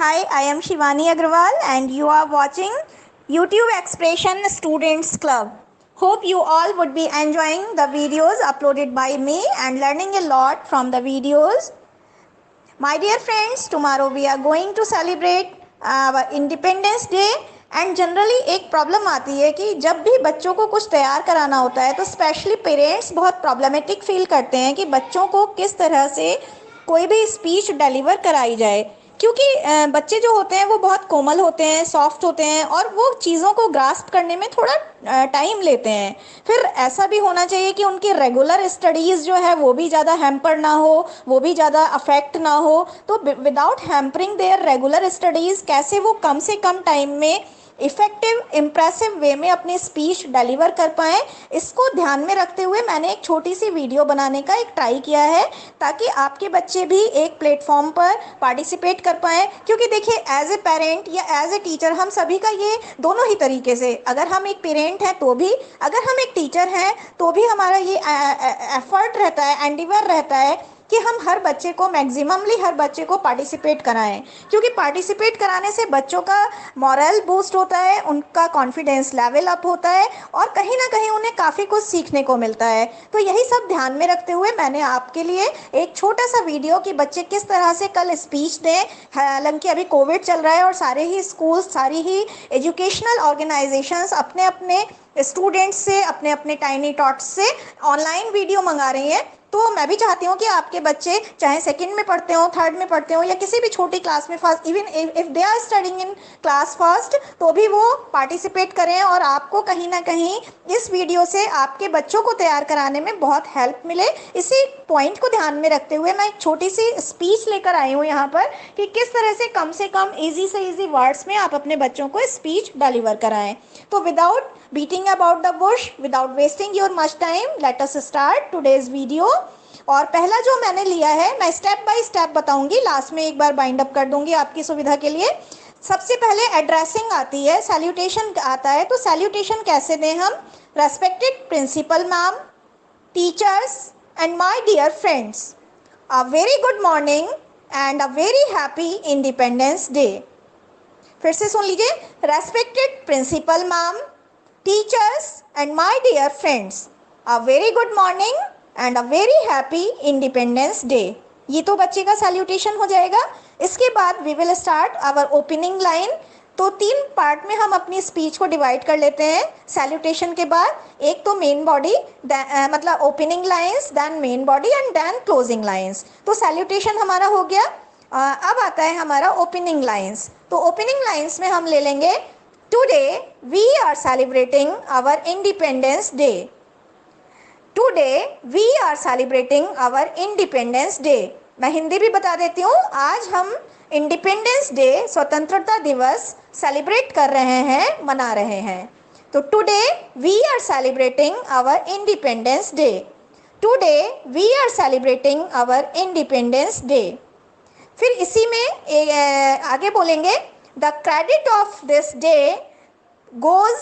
Hi, I am Shivani Agrawal and you are watching YouTube Expression Students Club. Hope you all would be enjoying the videos uploaded by me and learning a lot from the videos. My dear friends, tomorrow we are going to celebrate our Independence Day and generally एक problem आती है कि जब भी बच्चों को कुछ तैयार कराना होता है तो स्पेशली पेरेंट्स बहुत प्रॉब्लमेटिक फील करते हैं कि बच्चों को किस तरह से कोई भी स्पीच डिलीवर कराई जाए, क्योंकि बच्चे जो होते हैं वो बहुत कोमल होते हैं, सॉफ्ट होते हैं और वो चीज़ों को ग्रास्प करने में थोड़ा टाइम लेते हैं। फिर ऐसा भी होना चाहिए कि उनकी रेगुलर स्टडीज़ जो है वो भी ज़्यादा हैम्पर ना हो, वो भी ज़्यादा अफेक्ट ना हो। तो without hampering there regular studies कैसे वो कम से कम टाइम में इफ़ेक्टिव इम्प्रेसिव वे में अपनी स्पीच डिलीवर कर पाएँ, इसको ध्यान में रखते हुए मैंने एक छोटी सी वीडियो बनाने का एक ट्राई किया है ताकि आपके बच्चे भी एक प्लेटफॉर्म पर पार्टिसिपेट कर पाएँ। क्योंकि देखिए, एज ए पेरेंट या एज ए टीचर हम सभी का ये दोनों ही तरीके से, अगर हम एक पेरेंट हैं तो भी, अगर हम एक टीचर हैं तो भी हमारा ये एफर्ट रहता है, एंडिवर रहता है कि हम हर बच्चे को मैक्सिममली हर बच्चे को पार्टिसिपेट कराएं, क्योंकि पार्टिसिपेट कराने से बच्चों का मॉरल बूस्ट होता है, उनका कॉन्फिडेंस लेवल अप होता है और कहीं ना कहीं उन्हें काफ़ी कुछ सीखने को मिलता है। तो यही सब ध्यान में रखते हुए मैंने आपके लिए एक छोटा सा वीडियो कि बच्चे किस तरह से कल स्पीच दें। हालांकि अभी कोविड चल रहा है और सारे ही स्कूल, सारी ही एजुकेशनल ऑर्गेनाइजेशंस अपने अपने स्टूडेंट्स से, अपने अपने टाइनी टॉट्स से ऑनलाइन वीडियो मंगा रही हैं। तो मैं भी चाहती हूँ कि आपके बच्चे चाहे सेकंड में पढ़ते हो, थर्ड में पढ़ते हो या किसी भी छोटी क्लास में, first, even if they are studying in class first, तो भी वो पार्टिसिपेट करें और आपको कहीं ना कहीं इस वीडियो से आपके बच्चों को तैयार कराने में बहुत हेल्प मिले। इसी पॉइंट को ध्यान में रखते हुए मैं एक छोटी सी स्पीच लेकर आई हूँ यहाँ पर कि किस तरह से कम ईजी से ईजी वर्ड्स में आप अपने बच्चों को स्पीच डिलीवर कराएं। तो without beating about the bush, without wasting your much time, let us start today's video। और पहला जो मैंने लिया है, मैं स्टेप बाय स्टेप बताऊंगी, लास्ट में एक बार बाइंड अप कर दूंगी आपकी सुविधा के लिए। सबसे पहले एड्रेसिंग आती है, सैल्यूटेशन आता है। तो सैल्यूटेशन कैसे दें हम? Respected principal ma'am, teachers and my dear friends, a very good morning and a very happy Independence Day. फिर से सुन लीजिए, respected principal ma'am, teachers and my dear friends, a very good morning and a very happy Independence Day. ये तो बच्चे का salutation हो जाएगा। इसके बाद we will start our opening line. तो 3 पार्ट में हम अपनी स्पीच को डिवाइड कर लेते हैं सैल्यूटेशन के बाद। एक तो मेन बॉडी, मतलब opening lines, then main body and then closing lines. तो सैल्यूटेशन हमारा हो गया। अब आता है हमारा ओपनिंग लाइंस। तो ओपनिंग लाइंस में हम ले लेंगे, Today we are celebrating our Independence Day. Today we are celebrating our Independence Day. मैं हिंदी भी बता देती हूँ। आज हम इंडिपेंडेंस डे, स्वतंत्रता दिवस सेलिब्रेट कर रहे हैं, मना रहे हैं। तो today we are celebrating our Independence Day. Today we are celebrating our Independence Day. फिर इसी में आगे बोलेंगे, the credit of this day goes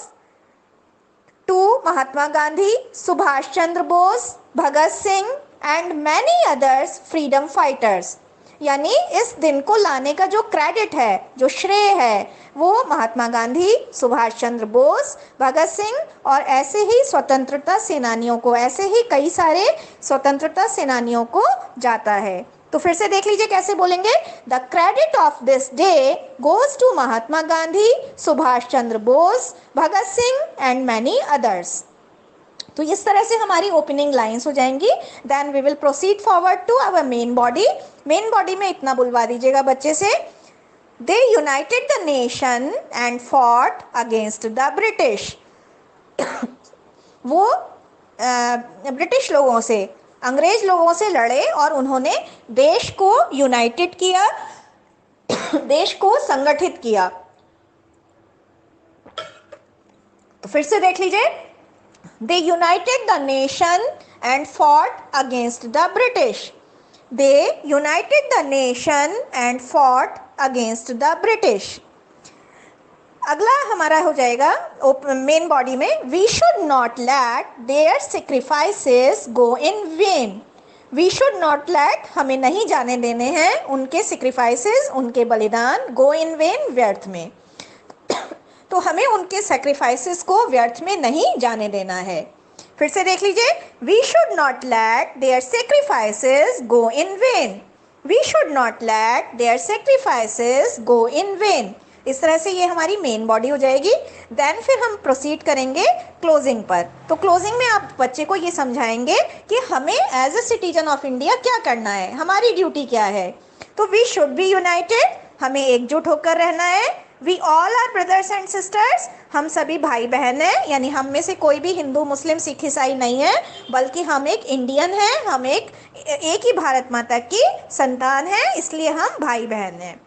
to Mahatma Gandhi, Subhash Chandra Bose, Bhagat Singh and many others freedom fighters. यानी इस दिन को लाने का जो क्रेडिट है, जो श्रेय है, वो महात्मा गांधी, सुभाष चंद्र बोस, भगत सिंह और ऐसे ही स्वतंत्रता सेनानियों को, ऐसे ही कई सारे स्वतंत्रता सेनानियों को जाता है। तो फिर से देख लीजिए कैसे बोलेंगे, the credit of this day goes to Mahatma Gandhi, Subhash Chandra Bose, Bhagat Singh and many others. तो इस तरह से हमारी ओपनिंग लाइंस हो जाएंगी। Then we will proceed forward to our main body. Main body में इतना बुलवा दीजिएगा बच्चे से, they united the nation and fought against the British. वो ब्रिटिश लोगों से, अंग्रेज लोगों से लड़े और उन्होंने देश को यूनाइटेड किया, देश को संगठित किया। तो फिर से देख लीजिए, they united the nation and fought against the British. They united the nation and fought against the British. अगला हमारा हो जाएगा मेन बॉडी में, we should not let their sacrifices go in vain. We should not let, हमें नहीं जाने देने हैं उनके सेक्रीफाइसेस, उनके बलिदान, गो इन वेन, व्यर्थ में। तो हमें उनके सेक्रीफाइसेस को व्यर्थ में नहीं जाने देना है। फिर से देख लीजिए, we should not let their sacrifices go in vain, we should not let their sacrifices go in vain. इस तरह से ये हमारी मेन बॉडी हो जाएगी। देन फिर हम प्रोसीड करेंगे क्लोजिंग पर। तो क्लोजिंग में आप बच्चे को ये समझाएंगे कि हमें as a citizen of India क्या करना है, हमारी ड्यूटी क्या है। तो वी शुड बी यूनाइटेड, हमें एकजुट होकर रहना है। We all are brothers and sisters, हम सभी भाई बहन हैं, यानी हम में से कोई भी हिंदू मुस्लिम सिख ईसाई नहीं है, बल्कि हम एक इंडियन हैं, हम एक ही भारत माता की संतान हैं, इसलिए हम भाई बहन हैं।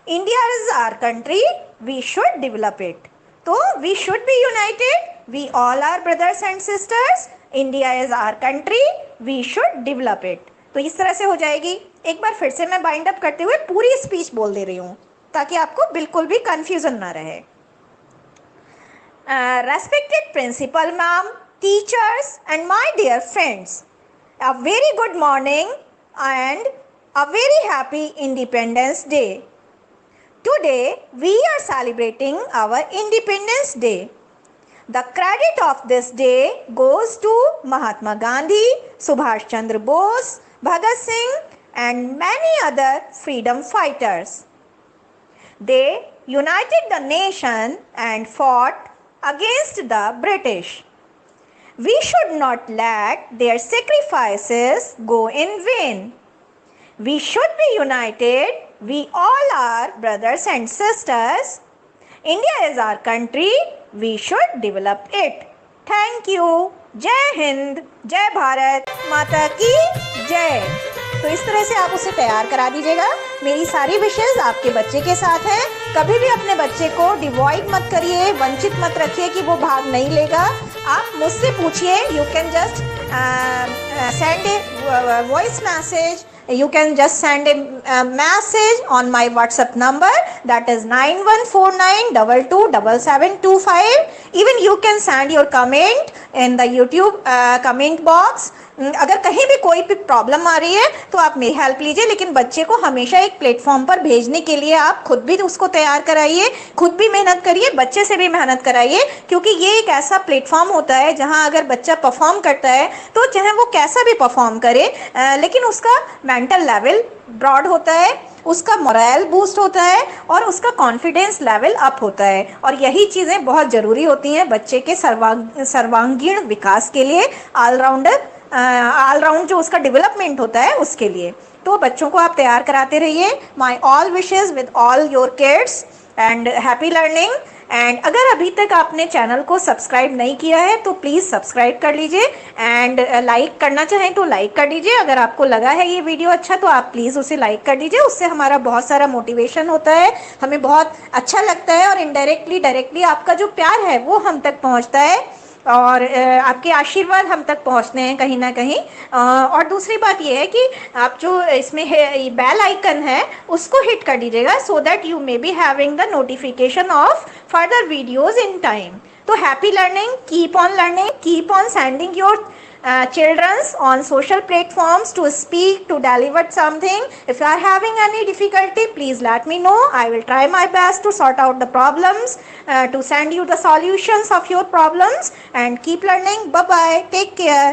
India is our country, we should develop it. तो we should be united, we all are brothers and sisters, India is our country, we should develop it. तो इस तरह से हो जाएगी। एक बार फिर से मैं बाइंड अप करते हुए पूरी स्पीच बोल दे रही हूँ ताकि आपको बिल्कुल भी कंफ्यूजन ना रहे। Respected principal ma'am, teachers and my dear friends, a very good morning and a very happy Independence Day. Today we are celebrating our Independence Day. The credit of this day goes to Mahatma Gandhi, Subhash Chandra Bose, Bhagat Singh and many other freedom fighters. They united the nation and fought against the British. We should not let their sacrifices go in vain. We should be united. We all are brothers and sisters. India is our country. We should develop it. Thank you. जय हिंद, जय भारत माता की जय। तो इस तरह से आप उसे तैयार करा दीजिएगा। मेरी सारी विशेष आपके बच्चे के साथ हैं। कभी भी अपने बच्चे को डिवॉइड मत करिए, वंचित मत रखिए कि वो भाग नहीं लेगा। आप मुझसे पूछिए, you can just send a voice message, you can just send a message on my WhatsApp number, that is 9149227725. Even you can send your comment in the YouTube comment box. अगर कहीं भी कोई भी प्रॉब्लम आ रही है तो आप मेरी हेल्प लीजिए, लेकिन बच्चे को हमेशा एक प्लेटफॉर्म पर भेजने के लिए आप खुद भी उसको तैयार कराइए, खुद भी मेहनत करिए, बच्चे से भी मेहनत कराइए, क्योंकि ये एक ऐसा प्लेटफॉर्म होता है जहां अगर बच्चा परफॉर्म करता है तो चाहे वो कैसा भी परफॉर्म करे, लेकिन उसका मेंटल लेवल ब्रॉड होता है, उसका मोरल बूस्ट होता है और उसका कॉन्फिडेंस लेवल अप होता है। और यही चीज़ें बहुत ज़रूरी होती हैं बच्चे के सर्वांगीण विकास के लिए, ऑलराउंड जो उसका डेवलपमेंट होता है उसके लिए। तो बच्चों को आप तैयार कराते रहिए। My all wishes with all your kids and happy learning. And अगर अभी तक आपने चैनल को सब्सक्राइब नहीं किया है तो प्लीज़ सब्सक्राइब कर लीजिए, एंड लाइक करना चाहें तो लाइक कर दीजिए। अगर आपको लगा है ये वीडियो अच्छा तो आप प्लीज़ उसे लाइक कर दीजिए, उससे हमारा बहुत सारा मोटिवेशन होता है, हमें बहुत अच्छा लगता है, और इनडायरेक्टली डायरेक्टली आपका जो प्यार है वो हम तक पहुँचता है, और आपके आशीर्वाद हम तक पहुंचते हैं कहीं ना कहीं। और दूसरी बात ये है कि आप जो इसमें है बेल आइकन है उसको हिट कर दीजिएगा, so that you may be having the notification of further videos in time. तो happy learning, keep on sending your children on social platforms to speak, to deliver something. If you are having any difficulty, please let me know. I will try my best to sort out the problems, to send you the solutions of your problems, and keep learning. Bye bye, take care.